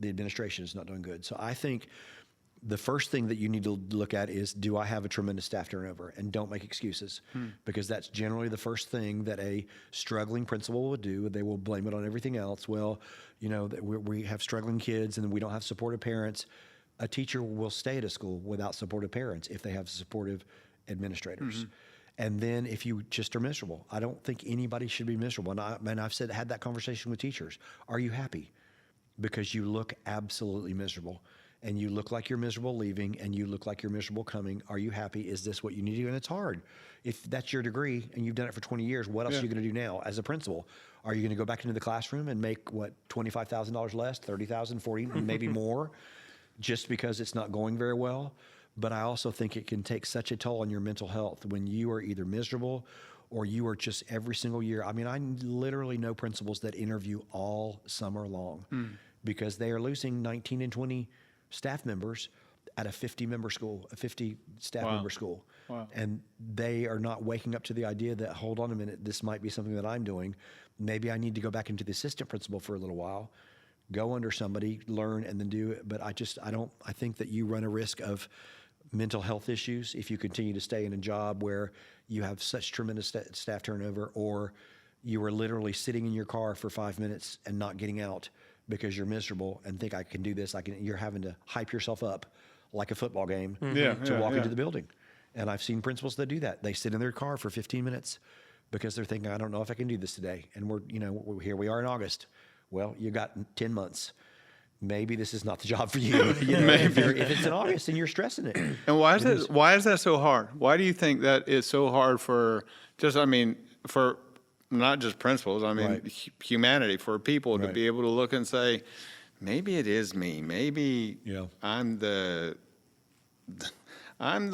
administration is not doing good. So I think the first thing that you need to look at is, do I have a tremendous staff turnover? And don't make excuses, because that's generally the first thing that a struggling principal will do. They will blame it on everything else. Well, we have struggling kids and we don't have supportive parents. A teacher will stay at a school without supportive parents if they have supportive administrators. And then if you just are miserable, I don't think anybody should be miserable. And I've had that conversation with teachers. Are you happy? Because you look absolutely miserable, and you look like you're miserable leaving, and you look like you're miserable coming. Are you happy? Is this what you need to do? And it's hard. If that's your degree and you've done it for 20 years, what else are you going to do now as a principal? Are you going to go back into the classroom and make $25,000 less, $30,000, $40,000, maybe more, just because it's not going very well? But I also think it can take such a toll on your mental health when you are either miserable or you are just every single year. I mean, I literally know principals that interview all summer long because they are losing 19 and 20 staff members at a 50-member school, a 50 staff Wow. member school. Wow. And they are not waking up to the idea that, hold on a minute, this might be something that I'm doing. Maybe I need to go back into the assistant principal for a little while, go under somebody, learn, and then do it. But I think that you run a risk of mental health issues if you continue to stay in a job where you have such tremendous staff turnover, or you are literally sitting in your car for 5 minutes and not getting out because you're miserable and think, I can do this. You're having to hype yourself up like a football game to walk into the building. And I've seen principals that do that. They sit in their car for 15 minutes because they're thinking, I don't know if I can do this today. And here we are in August. Well, you got 10 months. Maybe this is not the job for you. If it's in August and you're stressing it. And why is that so hard? Why do you think that is so hard for not just principals, humanity, for people to be able to look and say, maybe it is me. Maybe I'm the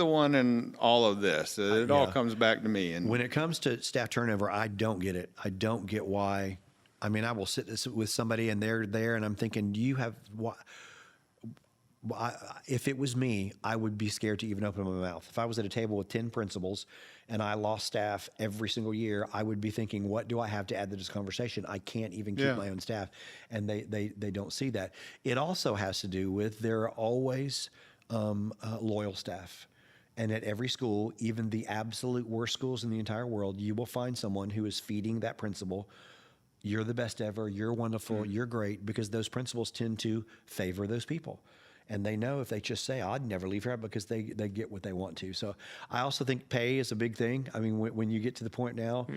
one in all of this. It all comes back to me. And when it comes to staff turnover, I don't get it. I don't get why. I mean, I will sit with somebody and they're there, and I'm thinking, if it was me, I would be scared to even open my mouth. If I was at a table with 10 principals and I lost staff every single year, I would be thinking, what do I have to add to this conversation? I can't even keep my own staff. And they don't see that. It also has to do with there are always loyal staff. And at every school, even the absolute worst schools in the entire world, you will find someone who is feeding that principal, you're the best ever, you're wonderful, you're great, because those principals tend to favor those people. And they know if they just say, I'd never leave here, because they get what they want to. So I also think pay is a big thing. I mean, when you get to the point now,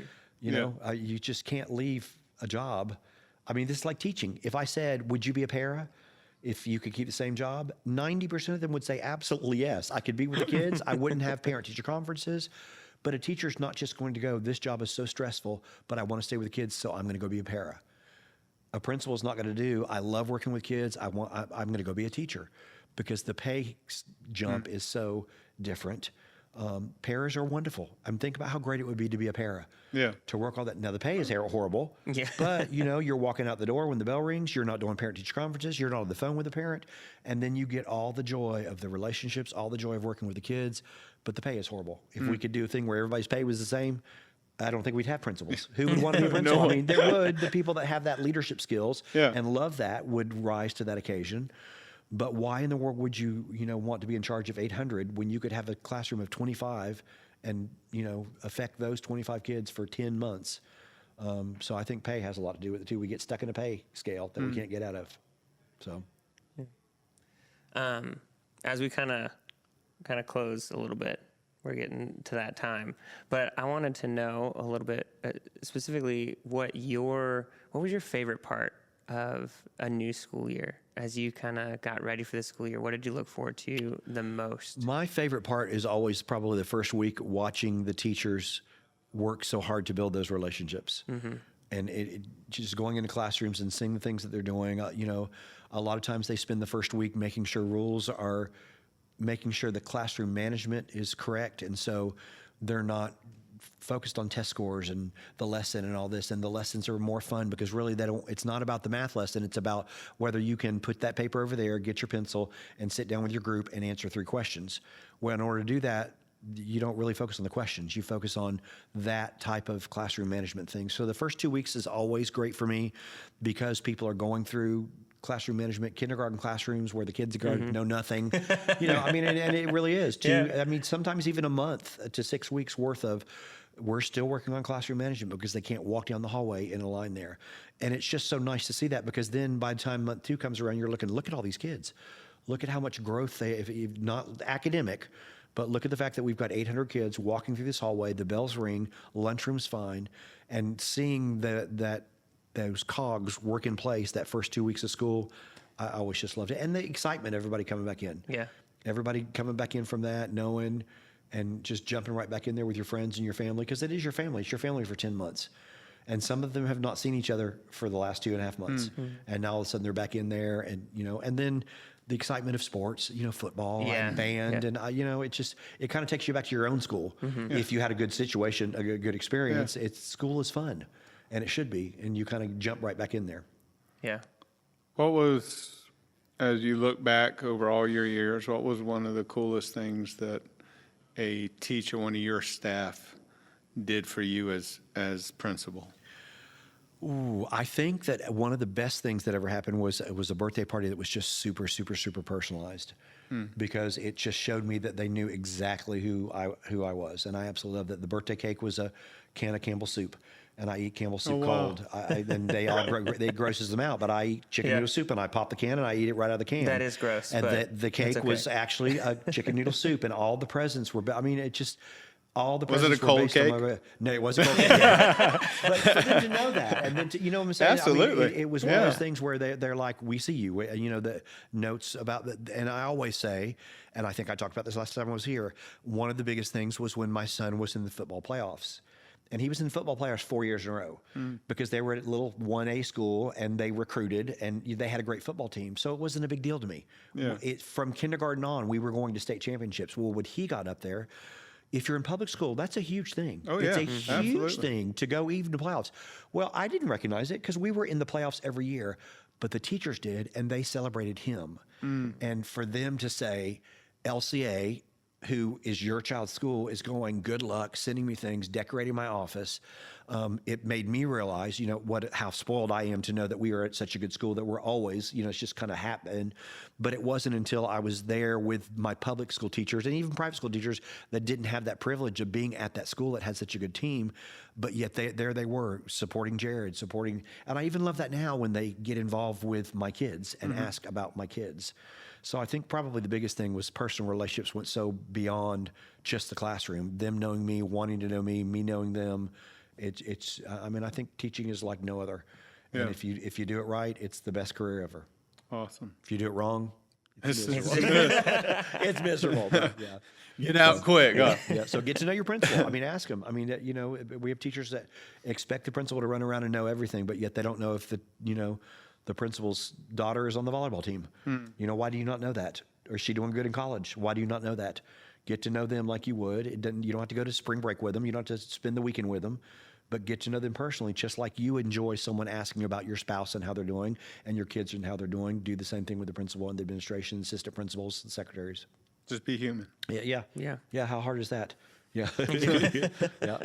you just can't leave a job. I mean, this is like teaching. If I said, would you be a para if you could keep the same job? 90% of them would say absolutely yes. I could be with the kids. I wouldn't have parent-teacher conferences. But a teacher's not just going to go, this job is so stressful, but I want to stay with the kids, so I'm going to go be a para. A principal is not going to do, I love working with kids, I'm going to go be a teacher, because the pay jump is so different. Paras are wonderful. I'm thinking about how great it would be to be a para. Yeah. To work all that. Now, the pay is horrible. Yeah. But, you're walking out the door when the bell rings. You're not doing parent-teacher conferences. You're not on the phone with the parent. And then you get all the joy of the relationships, all the joy of working with the kids. But the pay is horrible. If we could do a thing where everybody's pay was the same, I don't think we'd have principals. Who would want to be a principal? No. I mean, there would. The people that have that leadership skills Yeah. and love that would rise to that occasion. But why in the world would you, want to be in charge of 800 when you could have a classroom of 25 and, affect those 25 kids for 10 months? So I think pay has a lot to do with it too. We get stuck in a pay scale that we can't get out of. So, as we kind of close a little bit, we're getting to that time, but I wanted to know a little bit specifically what was your favorite part of a new school year as you kind of got ready for the school year? What did you look forward to the most? My favorite part is always probably the first week, watching the teachers work so hard to build those relationships. And it just going into classrooms and seeing the things that they're doing. A lot of times they spend the first week making sure the classroom management is correct. And so they're not focused on test scores and the lesson and all this. And the lessons are more fun because really it's not about the math lesson. It's about whether you can put that paper over there, get your pencil, and sit down with your group and answer 3 questions. Well, in order to do that, you don't really focus on the questions. You focus on that type of classroom management thing. So the first 2 weeks is always great for me because people are going through classroom management, kindergarten classrooms where the kids know nothing. And it really is. Sometimes even a month to 6 weeks worth of, we're still working on classroom management because they can't walk down the hallway in a line there. And it's just so nice to see that, because then by the time month 2 comes around, you're look at all these kids. Look at how much growth if not academic, but look at the fact that we've got 800 kids walking through this hallway, the bells ring, lunchroom's fine, and seeing those cogs work in place that first 2 weeks of school, I always just loved it. And the excitement, everybody coming back in. Yeah. Everybody coming back in from that, knowing, and just jumping right back in there with your friends and your family, because it is your family. It's your family for 10 months. And some of them have not seen each other for the last 2.5 months. And now all of a sudden they're back in there, and, and then the excitement of sports, football and band. And, it kind of takes you back to your own school. If you had a good situation, a good experience, school is fun. And it should be, and you kind of jump right back in there. Yeah. What was as you look back over all your years, what was one of the coolest things that a teacher, one of your staff, did for you as principal? Ooh, I think that one of the best things that ever happened was a birthday party that was just super, super, super personalized, because it just showed me that they knew exactly who I was, and I absolutely love that. The birthday cake was a can of Campbell soup, and I eat Campbell soup cold. And they it grosses them out, but I eat chicken noodle soup, and I pop the can and I eat it right out of the can. That is gross. And the cake was actually a chicken noodle soup, and all the presents were. I mean, it just. All the was it a cold cake? No, it wasn't cold cake. But for them to know that, and then you know what I'm saying? Absolutely. I mean, it was one of those things where they're like, we see you. You know, the notes about and I always say, and I think I talked about this last time I was here, one of the biggest things was when my son was in the football playoffs. And he was in football playoffs 4 years in a row because they were at a little 1A school and they recruited and they had a great football team. So it wasn't a big deal to me. Yeah. From kindergarten on, we were going to state championships. Well, when he got up there, if you're in public school, that's a huge thing. Oh, it's yeah. a huge Absolutely. thing to go even to playoffs. Well, I didn't recognize it because we were in the playoffs every year, but the teachers did, and they celebrated him. And for them to say, LCA, who is your child's school, is going, good luck, sending me things, decorating my office. It made me realize, you know, how spoiled I am to know that we are at such a good school that we're always, you know, it's just kind of happened. But it wasn't until I was there with my public school teachers and even private school teachers that didn't have that privilege of being at that school that had such a good team. But yet there they were supporting Jared, and I even love that now when they get involved with my kids and ask about my kids. So I think probably the biggest thing was personal relationships went so beyond just the classroom, them knowing me, wanting to know me knowing them. I mean, I think teaching is like no other. And if you do it right, it's the best career ever. Awesome. If you do it wrong, It's it's miserable. But, yeah. Get out quick. Yeah. So get to know your principal. I mean, ask them. I mean, you know, we have teachers that expect the principal to run around and know everything, but yet they don't know if the principal's daughter is on the volleyball team. You know, why do you not know that? Or is she doing good in college? Why do you not know that? Get to know them like you would. You don't have to go to spring break with them. You don't have to spend the weekend with them. But get to know them personally, just like you enjoy someone asking about your spouse and how they're doing, and your kids and how they're doing. Do the same thing with the principal and the administration, assistant principals, and secretaries. Just be human. Yeah. How hard is that? Yeah.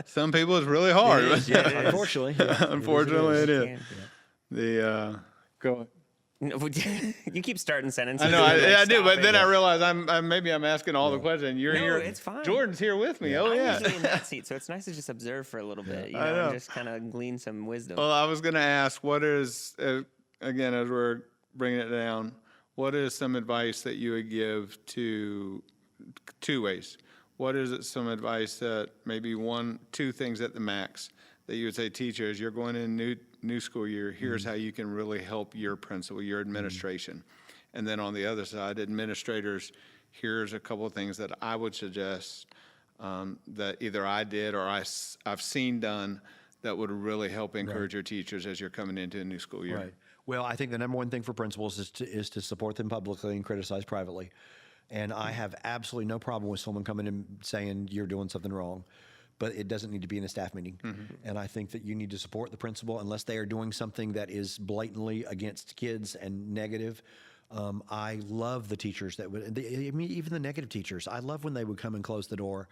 Some people it's really hard. Unfortunately. Yeah. Unfortunately, it is. Yeah. Go. You keep starting sentences. I know, I do, but then I realize I'm asking all the questions. You're here. It's fine. Jordan's here with me. Oh, I'm yeah. usually in that seat, so it's nice to just observe for a little bit, I know. and just kind of glean some wisdom. Well, I was going to ask, what is, again, as we're bringing it down, what is some advice that you would give to two ways? What is some advice that maybe two things at the max that you would say, teachers, you're going in new school year, here's how you can really help your principal, your administration. And then on the other side, administrators, here's a couple of things that I would suggest that either I did or I've seen done that would really help encourage your teachers as you're coming into a new school year. Right. Well, I think the number one thing for principals is to support them publicly and criticize privately. And I have absolutely no problem with someone coming and saying you're doing something wrong. But it doesn't need to be in a staff meeting. And I think that you need to support the principal unless they are doing something that is blatantly against kids and negative. I love the teachers that would, even the negative teachers. I love when they would come and close the door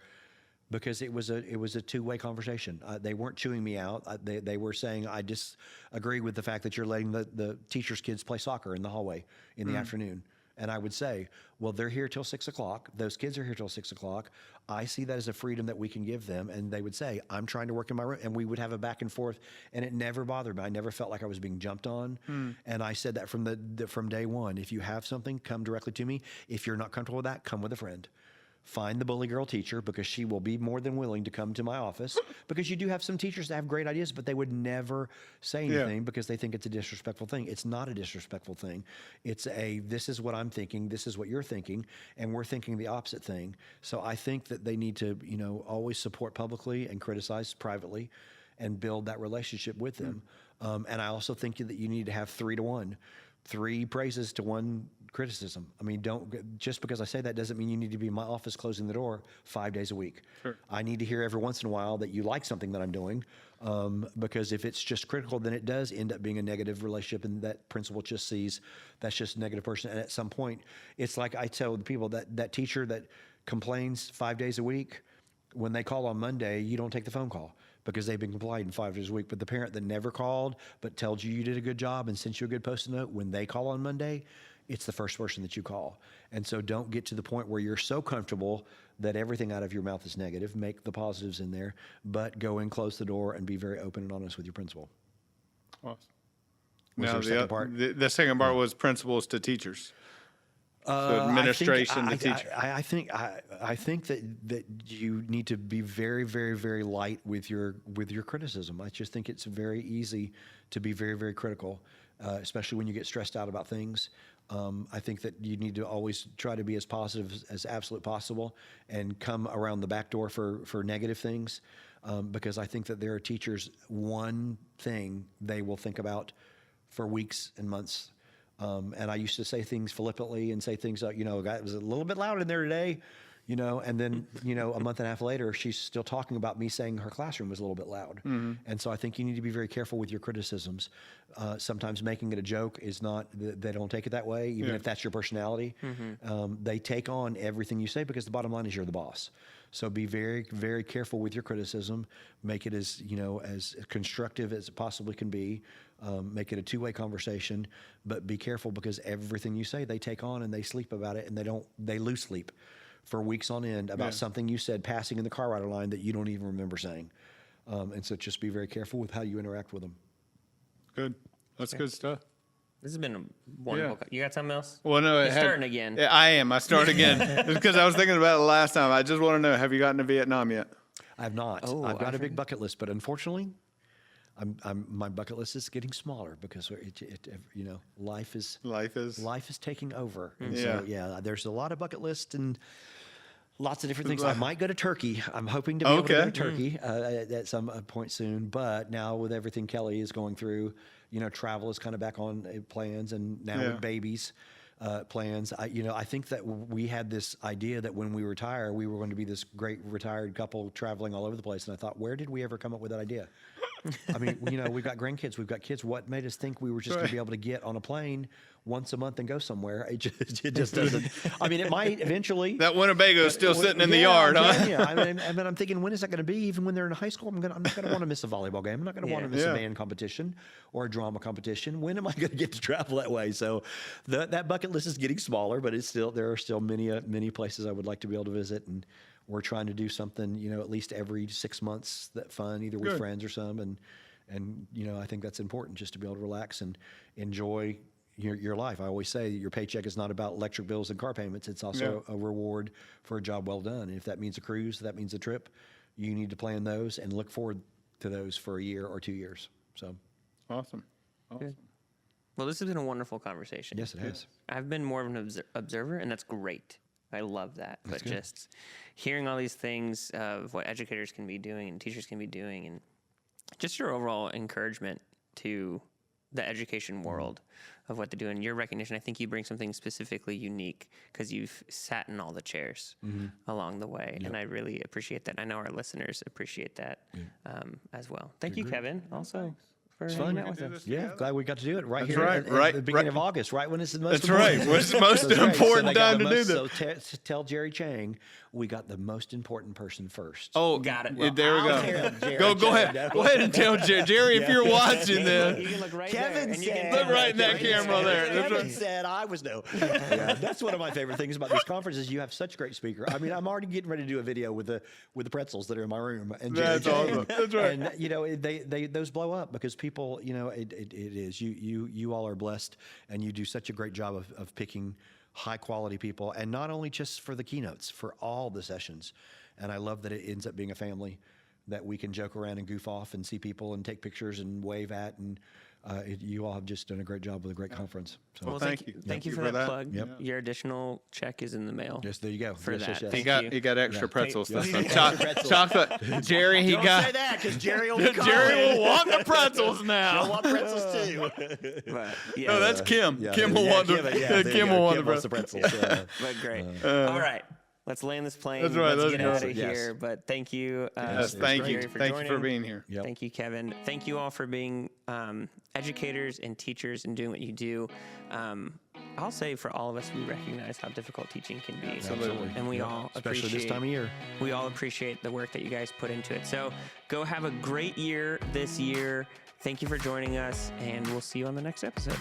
because it was a two-way conversation. They weren't chewing me out. They were saying, I disagree with the fact that you're letting the teachers' kids play soccer in the hallway in the afternoon. And I would say, well, they're here till 6 o'clock. Those kids are here till 6 o'clock. I see that as a freedom that we can give them. And they would say, I'm trying to work in my room. And we would have a back and forth. And it never bothered me. I never felt like I was being jumped on. And I said that from day one. If you have something, come directly to me. If you're not comfortable with that, come with a friend. Find the bully girl teacher because she will be more than willing to come to my office because you do have some teachers that have great ideas, but they would never say anything because they think it's a disrespectful thing. It's not a disrespectful thing. It's this is what I'm thinking. This is what you're thinking. And we're thinking the opposite thing. So I think that they need to, always support publicly and criticize privately and build that relationship with them. And I also think that you need to have 3 to 1. 3 praises to 1 criticism. I mean, just because I say that doesn't mean you need to be in my office closing the door 5 days a week. Sure. I need to hear every once in a while that you like something that I'm doing, because if it's just critical, then it does end up being a negative relationship, and that principal just sees that's just a negative person. And at some point, it's like I tell the people that teacher that complains 5 days a week, when they call on Monday, you don't take the phone call because they've been complaining 5 days a week. But the parent that never called but tells you did a good job and sent you a good Post-it note, when they call on Monday, it's the first person that you call. And so don't get to the point where you're so comfortable that everything out of your mouth is negative. Make the positives in there, but go in, close the door, and be very open and honest with your principal. Awesome. Was Now, there a second part? The second part was principals to teachers. So administration to teachers. I think that you need to be very, very, very light with your criticism. I just think it's very easy to be very, very critical, especially when you get stressed out about things. I think that you need to always try to be as positive as absolutely possible and come around the back door for negative things, because I think that there are teachers, one thing they will think about for weeks and months. And I used to say things flippantly and say things like, it was a little bit loud in there today, and then, a month and a half later, she's still talking about me saying her classroom was a little bit loud. Mm-hmm. And so I think you need to be very careful with your criticisms. Sometimes making it a joke is not, they don't take it that way, even if that's your personality. Mm-hmm. They take on everything you say because the bottom line is you're the boss. So be very, very careful with your criticism. Make it as constructive as it possibly can be. Make it a two-way conversation, but be careful because everything you say, they take on and they sleep about it, and they lose sleep for weeks on end about something you said passing in the car rider line that you don't even remember saying. And so just be very careful with how you interact with them. Good. That's good stuff. This has been a wonderful. You got something else? Well, no, You're starting again. Yeah, I am. I start again because I was thinking about it last time. I just want to know: have you gotten to Vietnam yet? I have not. Oh, I've got a big bucket list, but unfortunately, my bucket list is getting smaller because life is taking over. And so there's a lot of bucket lists and lots of different things. I might go to Turkey. I'm hoping to be able to go to Turkey at some point soon. But now with everything Kelly is going through, travel is kind of back on plans, and now with babies. Plans. I think that we had this idea that when we retire, we were going to be this great retired couple traveling all over the place. And I thought, where did we ever come up with that idea? I mean, we've got grandkids, we've got kids. What made us think we were just going to be able to get on a plane once a month and go somewhere? It just doesn't. I mean, it might eventually. That Winnebago is still sitting in the yard, huh? Yeah. I mean, I'm thinking, when is that going to be? Even when they're in high school, I'm not going to want to miss a volleyball game. I'm not going to want to miss a band competition or a drama competition. When am I going to get to travel that way? So that bucket list is getting smaller, but there are still many places I would like to be able to visit, and we're trying to do something, at least every 6 months that fun, either with friends or some. And I think that's important, just to be able to relax and enjoy your life. I always say your paycheck is not about electric bills and car payments. It's also a reward for a job well done. And if that means a cruise, that means a trip, you need to plan those and look forward to those for a year or 2 years. So awesome. Good. Well, this has been a wonderful conversation. Yes, it has. I've been more of an observer, and that's great. I love that. But just hearing all these things of what educators can be doing and teachers can be doing, and just your overall encouragement to the education world of what they're doing, your recognition, I think you bring something specifically unique because you've sat in all the chairs along the way. And I really appreciate that. I know our listeners appreciate that as well. Thank you, Kevin, also. It's fun. Yeah, glad we got to do it right here right, at the beginning of August, right when it's the most important. That's right. It's the most important time to do this. So tell Gerry Chang we got the most important person first. Oh, got it. Well, there we go. Go ahead. Go ahead and tell Gerry. Gerry, if you're watching this. You can look right Kevin there. said, look right in that camera there. Kevin said I was no. Yeah, that's one of my favorite things about these conferences. You have such great speaker. I mean, I'm already getting ready to do a video with the pretzels that are in my room. And that's awesome. That's right. And they those blow up because people, it is you all are blessed, and you do such a great job of picking high quality people, and not only just for the keynotes, for all the sessions. And I love that it ends up being a family that we can joke around and goof off and see people and take pictures and wave at, and You all have just done a great job with a great conference. So. Well, thank you. Thank you for that plug. Yep. Your additional check is in the mail. Yes, there you go. For that. Yes. He got extra pretzels. Chocolate. Jerry, Don't say that, because Jerry will want the pretzels now. He'll want pretzels too. But, No, that's Kim. Kim will want the pretzels. But great. All right. Let's land this plane. That's right. Let's get out of here. But thank you. Thank you. Thank you for being here. Yep. Thank you, Kevin. Thank you all for being educators and teachers and doing what you do. I'll say for all of us, we recognize how difficult teaching can be. Absolutely. And we all appreciate, especially this time of year. We all appreciate the work that you guys put into it. So go have a great year this year. Thank you for joining us, and we'll see you on the next episode.